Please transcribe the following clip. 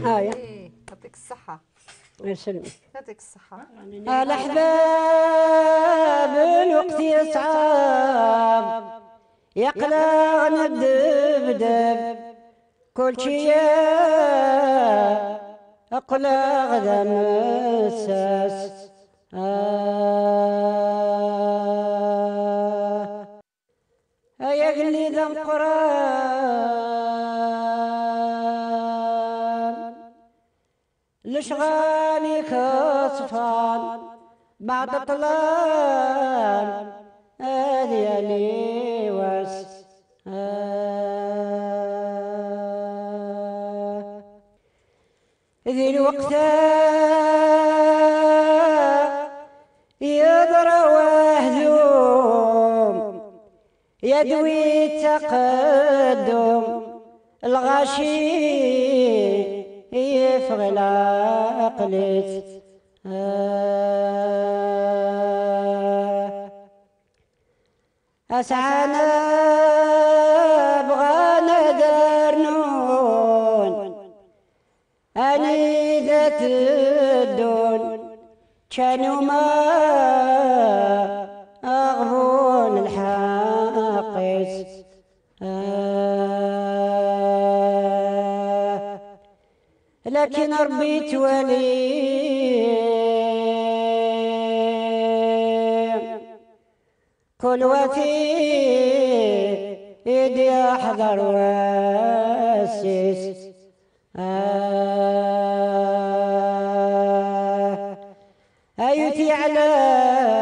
هاي يعطيك الصحة. يسلمك. يعطيك الصحة. الأحباب الوقت يصعب يقلق ندبدب كل شي أقلق ذا مساس يقلي ذا القرآن لشغالي كصفان بعد طلال هذي لي وس ذي الوقت يضرى وهذوم يدوي التقدم الغاشي يفغي العقليت أسعانا بغانا درنون أني ذات الدون كانوا ما أغبون الحاقس لكن ربي توالي كل وفي يدي أحضر واسس أيتي على